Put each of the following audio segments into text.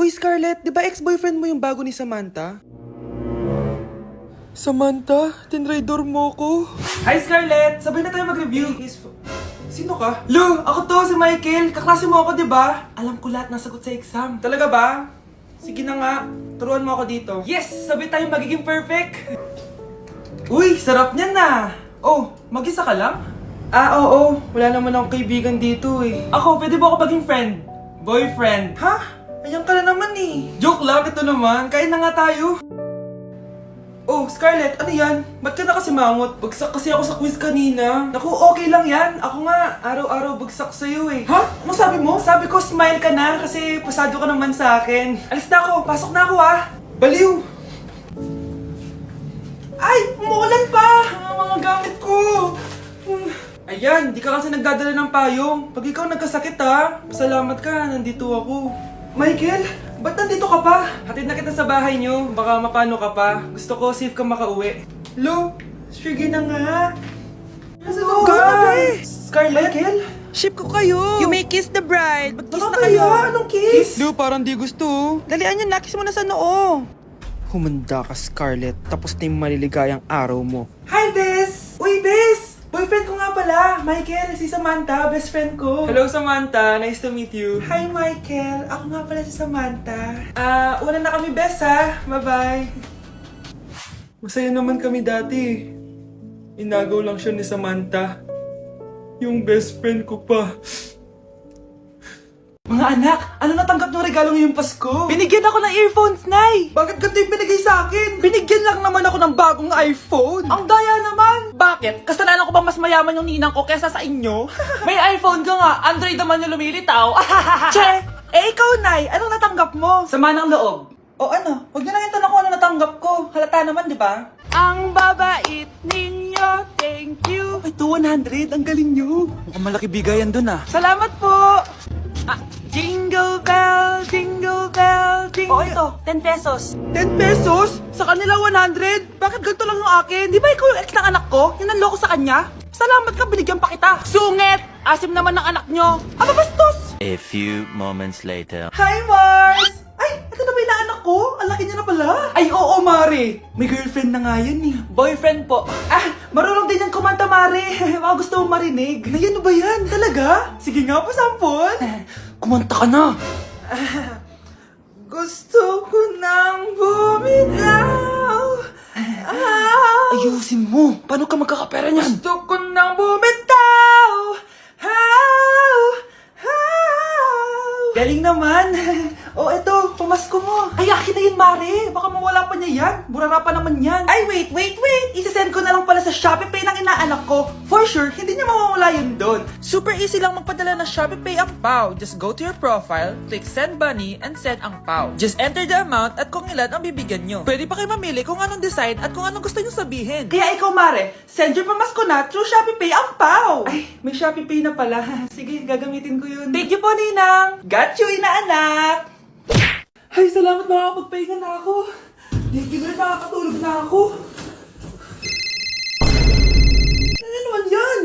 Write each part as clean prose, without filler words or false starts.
Uy, Scarlett, di ba ex-boyfriend mo yung bago ni Samantha? Samantha, tinraidor mo ko. Hi, Scarlett! Sabay na tayo mag-review. Sino ka? Lu, ako to, si Michael. Kaklase mo ako, di ba? Alam ko lahat ng sagot sa exam. Talaga ba? Sige na nga, turuan mo ako dito. Yes! Sabay tayo magiging perfect! Uy, sarap niyan na! Oh, mag-isa ka lang? Oo. Wala naman akong kaibigan dito eh. Ako, pwede ba ako maging friend? Boyfriend? Ha? Ayan ka na naman eh. Joke lang, ito naman. Kain na nga tayo. Oh, Scarlett, ano yan? Ba't ka na kasi mangot? Bagsak kasi ako sa quiz kanina. Naku, okay lang yan. Ako nga, araw-araw bagsak sa'yo eh. Ha? Ano sabi mo? Sabi ko, smile ka na kasi pasado ka naman sa akin. Alis na ako, pasok na ako ah. Baliw! Ay, umuulan pa! Ang mga gamit ko! Ayan, di ka kasi nagdadala ng payong. Pag ikaw nagkasakit ha, pasalamat ka, nandito ako. Michael, ba't nandito ka pa? Hatid na kita sa bahay niyo, baka mapano ka pa. Gusto ko safe ka makauwi. Lo, sige na nga. Go na, be! Scarlett? Michael? Ship ko kayo! You may kiss the bride! Mag-kiss na Baka kayo! kaya? Anong kiss? Lu, parang di gusto. Dalian yun, nakis mo na sa noo. Humanda ka, Scarlett. Tapos na yung maliligayang araw mo. Hi, Bes! Uy, Bes! Boyfriend ko nga pala, Michael, si Samantha, best friend ko. Hello, Samantha. Nice to meet you. Hi, Michael. Ako nga pala si Samantha. Una na kami, Bes, ha? Bye-bye. Masaya naman kami dati. Inagaw lang siya ni Samantha. Yung best friend ko pa. Mga anak, ano natanggap ng regalo ngayong Pasko? Binigyan ako ng earphones, Nay! Bakit ganito yung binigay sa akin? Binigyan lang naman ako ng bagong iPhone. Ang daya naman! Bakit? Kasalanan ko ba mas mayaman yung ninang ko kesa sa inyo? May iPhone ka nga, Android naman yung lumilitaw. Che! Eh ikaw, Nay, anong natanggap mo? Sama ng loob. O ano, huwag niyo lang yung tanong ko ano natanggap ko. Halata naman, di ba? Ang babait ninyo, thank you! Ay, 200, ang galing niyo. Mukhang malaki bigayan dun ah. Salamat po! Jingle bell, jingle bell, jingle... Oh, ito, 10 pesos. 10 pesos? Sa kanila 100? Bakit ganito lang yung akin? Di ba ikaw yung ex ng anak ko? Yung nanloko sa kanya? Salamat ka, binigyan pa kita. Sungit! Asim naman ng anak nyo. Aba, bastos! A few moments later. Hi, Mars! Ay, ito na ba yung anak ko? Ang laki niya na pala. Ay, oo, Mare. May girlfriend na nga yan eh. Boyfriend po. Marunong din yan kumanta, Mare. Baka gusto mong marinig. Nay, ano ba yan? Talaga? Sige nga po, sample. Kumanta ka na. Gusto ko nang bumitaw. Ayusin mo. Paano ka magkakapera niyan? Gusto ko nang bumitaw. Galing naman. Oh, eto, pamasko mo. Ay, akin na yun, Mare. Baka mawala pa niya yan. Burara pa naman yan. Ay, wait. Isasend ko na lang pala sa Shopee Pay ng inaanak ko. For sure, hindi niya mawawala yun doon. Super easy lang magpadala ng Shopee Pay ang PAW. Just go to your profile, click send money, and send ang PAW. Just enter the amount at kung ilan ang bibigyan nyo. Pwede pa kayo mamili kung anong design at kung anong gusto nyo sabihin. Kaya ikaw, Mare, send your pamasko na through Shopee Pay ang PAW. Ay, may Shopee Pay na pala. Sige, gagamitin ko yun. Thank you po, Ninang! Got you, inaanak! Ay, salamat, makakapagpahinga na ako. Thank you, Lord, makakatulog na ako. Ano naman yan?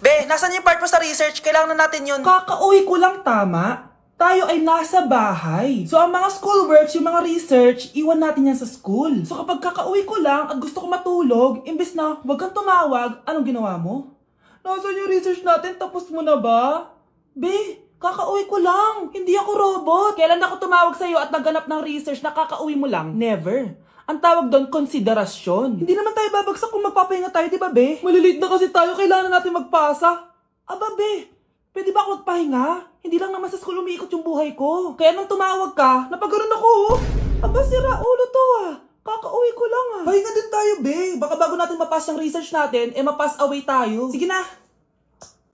Be, nasan yung part mo sa research? Kailangan na natin yun. Kakauwi ko lang, tama? Tayo ay nasa bahay. So, ang mga schoolworks, yung mga research, iwan natin yan sa school. So, kapag kakauwi ko lang at gusto ko matulog, imbes na wag kang tumawag, anong ginawa mo? Nasaan yung research natin? Tapos mo na ba? Be, kakauwi ko lang. Hindi ako robot. Kailan ako tumawag sa'yo at nagganap ng research na kakauwi mo lang? Never. Ang tawag doon, konsiderasyon. Hindi naman tayo babagsak kung magpapahinga tayo, di ba, be? Malilate na kasi tayo, kailangan natin magpasa. Aba, be, pwede ba ako magpahinga? Hindi lang naman sa school umiikot yung buhay ko. Kaya nang tumawag ka, napaganon ako, oh. Aba, sira ulo to, ah. Kakauwi ko lang, ah. Pahinga din tayo, be. Baka bago natin mapass yung research natin, mapass away tayo. Sige na.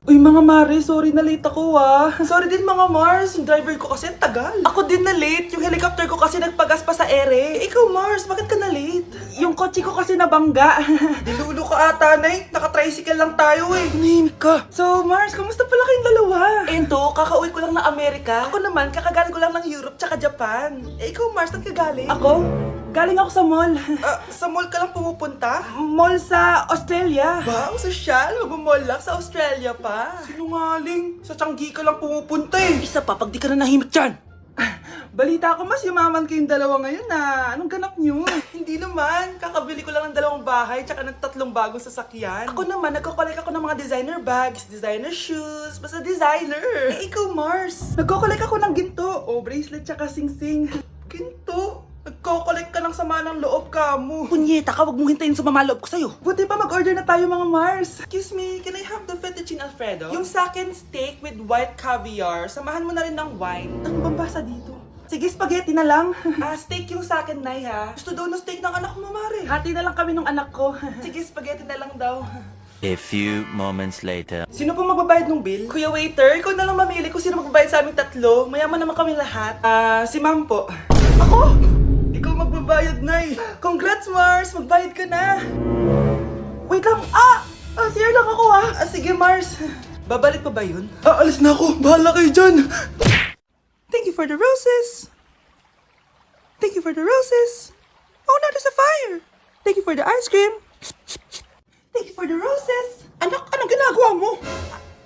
Uy, mga Mare, sorry na late ako, ah. Sorry din, mga Mars. Yung driver ko kasi ang tagal. Ako din na late. Yung helicopter ko kasi nagpagas pa sa ere. Ikaw, Mars, bakit ka na late? Yung kotse ko kasi nabangga. Dilulo ka ata, Nay. Naka-tricycle lang tayo, eh. Nahimik ka. So, Mars, kamusta pala kayong dalawa? Ento, kakauwi ko lang ng Amerika. Ako naman, kakagaling ko lang ng Europe tsaka Japan. Ikaw, Mars, saan ka galing? Ako? Galing ako sa mall. Sa mall ka lang pumupunta? Mall sa Australia. Wow, sosyal. Mag-mall lang sa Australia pa. Sinungaling. Sa Changi ka lang pumupunta eh. Isa pa, pag di ka na nahimik dyan. Balita ko mas yumaman kayong dalawa ngayon na. Anong ganap nyo? Hindi naman. Kakabili ko lang ng 2 bahay tsaka ng 3 bagong sasakyan. Ako naman, nagko-collect ako ng mga designer bags, designer shoes, basta designer. Eh, ikaw, Mars. Nagko-collect ako ng ginto. O, bracelet tsaka sing-sing. Ginto? Nagko-collect ka ng sama ng loob ka mo. Punyeta ka, wag mong hintayin sa mamaloob ko sa'yo. Buti pa mag-order na tayo mga Mars. Excuse me, can I have the fettuccine Alfredo? Yung sa akin steak with white caviar. Samahan mo na rin ng wine. Ano bang basa dito? Sige, spaghetti na lang. Steak yung sa akin, Nay, ha? Gusto daw ng steak ng anak mo, Mare. Hati na lang kami ng anak ko. Sige, spaghetti na lang daw. A few moments later. Sino pong magbabayad ng bill? Kuya waiter, ikaw na lang mamili kung sino magbabayad sa aming 3. Mayaman naman kami lahat. Si Ma'am po. Ako? Ikaw magbabayad, Nay. Congrats, Mars. Magbayad ka na. Wait lang. CR lang ako, ha? Sige, Mars. Babalik pa ba yun? Alis na ako. Bahala kayo dyan. Thank you for the roses. Thank you for the roses. Oh, now there's a fire. Thank you for the ice cream. Thank you for the roses. Anak, anong ginagawa mo?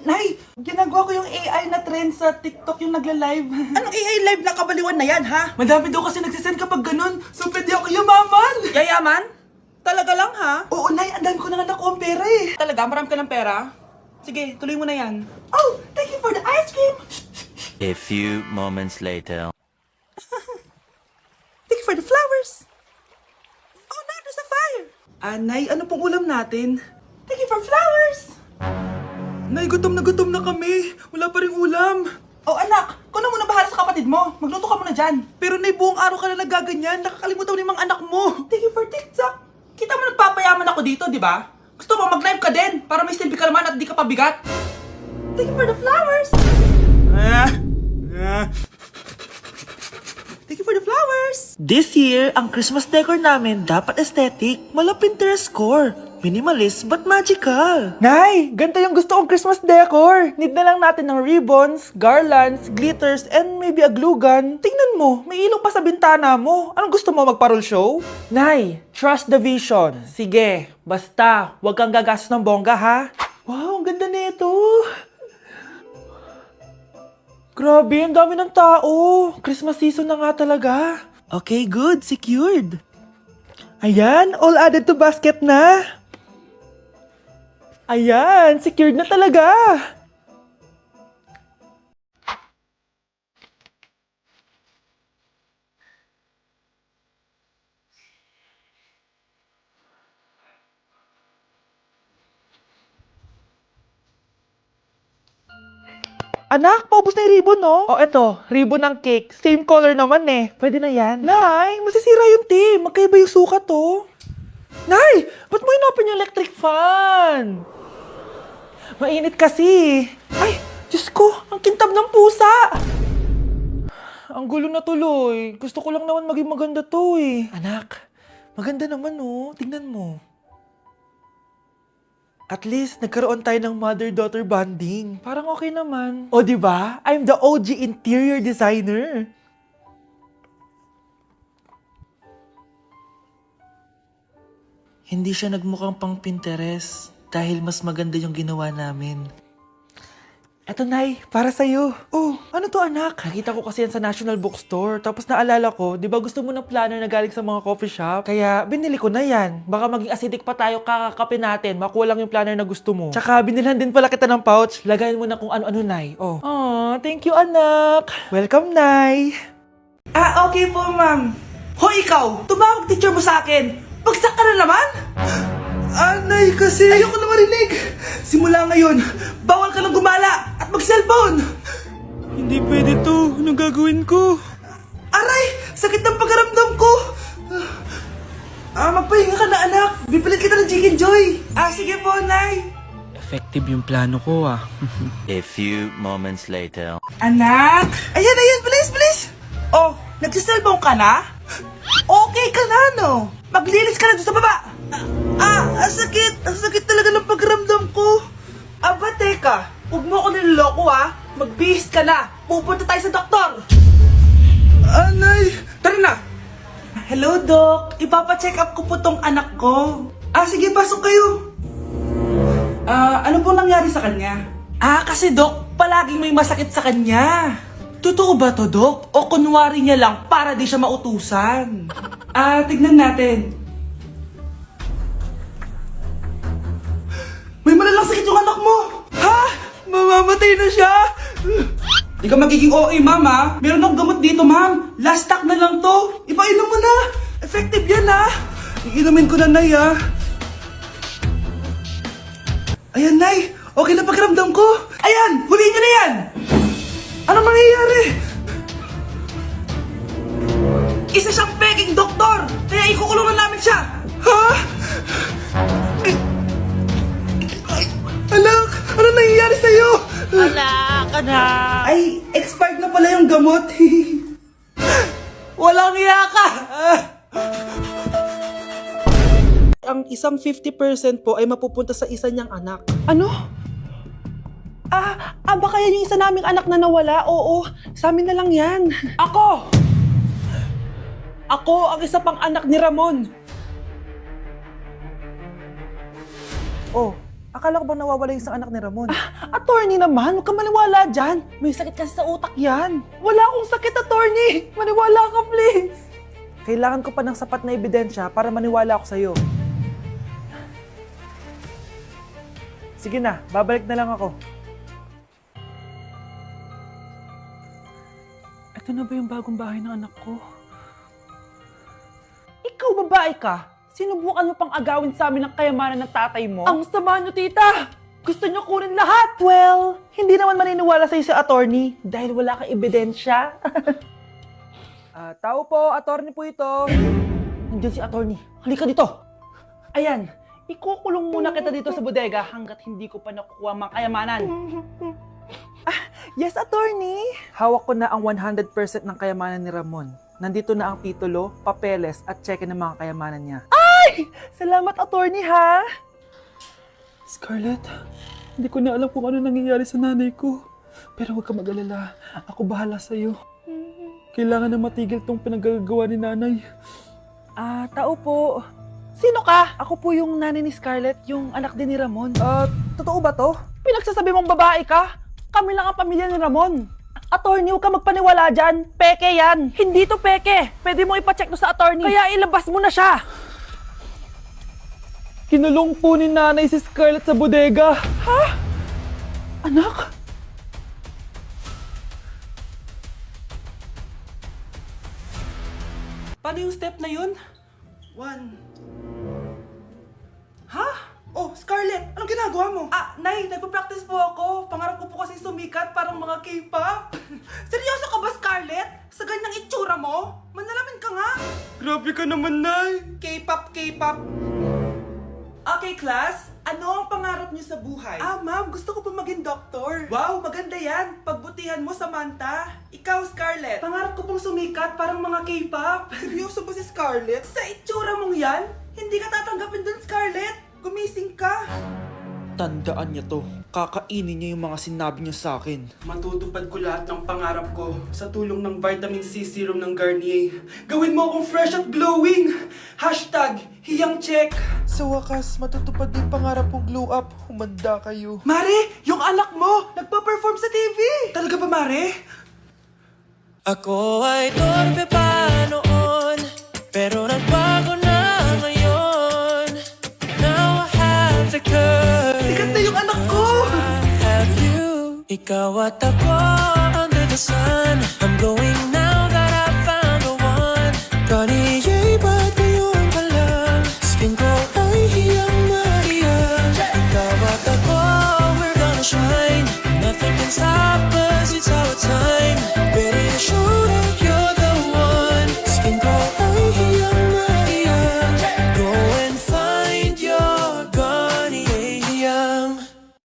Nay, ginagawa ko yung AI na trend sa TikTok yung nagla-live. Anong AI live na kabaliwan na yan, ha? Madami daw kasi nagsisend kapag ganun. So, pwede ako yumaman. Yayaman? Talaga lang, ha? Oo, Nay. Ang dami ko na nga nakuha ang pera, eh. Talaga? Marami ka ng pera? Sige, tuloy mo na yan. Oh, thank you for the ice cream. A few moments later. Thank you for the flowers. Oh, now there's a fire. Nay, ano pong ulam natin? Thank you for flowers. Nay, gutom na kami. Wala pa rin ulam. Oh, anak, kung na muna bahala sa kapatid mo. Magluto ka muna dyan. Pero Nay, buong araw ka na nagaganyan. Nakakalimutan mo yung mga anak mo. Thank you for TikTok. Kita mo nagpapayaman ako dito, di ba? Gusto mo mag-live ka din para may silbi ka naman at di ka pabigat. Thank you for the flowers. Thank you for the flowers. This year, ang Christmas decor namin dapat aesthetic, mala Pinterest score. Minimalist but magical. Nay, ganito yung gusto kong Christmas decor. Need na lang natin ng ribbons, garlands, glitters, and maybe a glue gun. Tingnan mo, may ilaw pa sa bintana mo. Anong gusto mo, mag-parol show? Nay, trust the vision. Sige, basta, huwag kang gagastos ng bongga, ha? Wow, ang ganda nito. Grabe, ang dami ng tao. Christmas season na nga talaga. Okay, good. Secured. Ayan, all added to basket na. Ayan, secured na talaga. Anak, paubos na yung ribbon, no? Oh, eto, ribbon ng cake. Same color naman eh. Pwede na yan. Nay, masisira yung team. Magkaiba yung sukat, oh. Nay, ba't mo inopin yung electric fan? Mainit kasi. Ay, Diyos ko, ang kintab ng pusa. Ang gulo na tuloy. Gusto ko lang naman maging maganda to eh. Anak, maganda naman oh. Tingnan mo. At least, nagkaroon tayo ng mother-daughter bonding. Parang okay naman. O, di ba? I'm the OG interior designer. Hindi siya nagmukhang pang Pinterest dahil mas maganda yung ginawa namin. Eto, Nay, para sa'yo. Oh, ano to, anak? Nakita ko kasi yan sa National Bookstore. Tapos naalala ko, di ba gusto mo ng planner na galing sa mga coffee shop? Kaya binili ko na yan. Baka maging acidic pa tayo kakakapin natin. Makuha lang yung planner na gusto mo. Tsaka binilhan din pala kita ng pouch. Lagayan mo na kung ano-ano, Nay. Oh. Aw, thank you, anak. Welcome, Nay. Okay po, ma'am. Hoy, ikaw! Tumawag teacher mo sa akin. Bagsak ka na naman? Nay, kasi ayoko na marinig. Simula ngayon, bawal ka nang gumala at mag-cellphone. Hindi pwede to. Anong gagawin ko? Aray! Sakit ng pagkaramdam ko. Magpahinga ka na, anak. Bipilit kita ng Chicken Joy. Sige po, Nay. Effective yung plano ko ah. A few moments later. Anak! Ayan, bilis! Oh, nagsiselfone ka na? Okay ka na, no? Maglinis ka na doon sa baba. Ang sakit. Ang sakit talaga ng pagramdam ko. Aba, teka. Huwag mo ako niloloko, ha? Magbihis ka na. Pupunta tayo sa doktor. Anay! Tara na. Hello, Doc. Ipapacheck up ko po tong anak ko. Sige, pasok kayo. Ano po nangyari sa kanya? Kasi Doc, palaging may masakit sa kanya. Totoo ba to, Dok? O kunwari niya lang para di siya mautusan? Tignan natin. May malalang sakit yung anak mo! Ha? Mamamatay na siya? Di ka magiging OA, ma'am, ha? Meron akong gamot dito, ma'am. Last stock na lang to. Ipainom mo na. Effective yan, ha? Iinumin ko na, Nay, ha? Ayan, Nay. Okay na pakiramdam ko. Ayan! Huliin niyo na yan! Anong mangyayari? Isa siyang peking doktor! Kaya ikukulong na namin siya! Ha? Ay, anak! Ano nangyayari sa'yo? Anak! Ay, expired na pala yung gamot. Walang iya ka! Ang isang 50% po ay mapupunta sa isa niyang anak. Ano? Baka yan yung isa naming anak na nawala? Oo, sa amin na lang yan. Ako! Ako ang isa pang anak ni Ramon. Oh, akala ko ba nawawala yung isang anak ni Ramon? Attorney naman, huwag ka maniwala dyan. May sakit kasi sa utak yan. Wala akong sakit, attorney. Maniwala ka, please. Kailangan ko pa ng sapat na ebidensya para maniwala ako sa'yo. Sige na, babalik na lang ako. Ito na ba yung bagong bahay ng anak ko? Ikaw, babae ka? Sinubukan mo pang agawin sa amin ang kayamanan ng tatay mo? Ang sama nyo, tita! Gusto nyo kunin lahat! Well, hindi naman maniniwala sa'yo si attorney dahil wala kang ebidensya. Tao po, attorney po ito. Nandiyan si attorney. Halika dito. Ayan, ikukulong muna kita dito sa bodega hanggat hindi ko pa nakukuha mga kayamanan. Yes, attorney. Hawak ko na ang 100% ng kayamanan ni Ramon. Nandito na ang titulo, papeles at cheque ng mga kayamanan niya. Ay! Salamat, attorney, ha? Scarlett, hindi ko na alam kung ano nangyayari sa nanay ko. Pero huwag ka mag-alala. Ako bahala sa'yo. Kailangan na matigil tong pinagagawa ni nanay. Tao po. Sino ka? Ako po yung nanay ni Scarlett, yung anak din ni Ramon. Totoo ba to? Pinagsasabi mong babae ka? Kami lang ang pamilya ni Ramon. Attorney, huwag ka magpaniwala dyan. Peke yan. Hindi to peke. Pwede mo ipacheck to sa attorney. Kaya ilabas mo na siya. Kinulong po ni nanay si Scarlett sa bodega. Ha? Anak? Paano yung step na yun? 1. Ha? Oh, Scarlett, anong ginagawa mo? Nay, nagpa-practice po ako. Pangarap ko po kasi sumikat parang mga K-pop. Seryoso ka ba, Scarlett? Sa ganyang itsura mo? Manalamin ka nga. Grabe ka naman, Nay. K-pop, K-pop. Okay, class. Ano ang pangarap niyo sa buhay? Ma'am, gusto ko po maging doktor. Wow, maganda yan. Pagbutihan mo, Samantha. Ikaw, Scarlett. Pangarap ko pong sumikat parang mga K-pop. Seryoso ba si Scarlett? Sa itsura mong yan, hindi ka tatanggapin dun, Scarlett. Gumising ka! Tandaan niya to. Kakainin niya yung mga sinabi niya sa akin. Matutupad ko lahat ng pangarap ko sa tulong ng vitamin C serum ng Garnier. Gawin mo akong fresh at glowing! #hiyangcheck. Sa wakas, matutupad din pangarap kong glow up. Humanda kayo. Mare! Yung anak mo! Nagpa-perform sa TV! Talaga ba, Mare? Ako ay torpe pa noon, pero nagbago na ngayon. Now I have the courage. Sikat na yung anak ko! I have you. Ikaw at ako under the sun. I'm going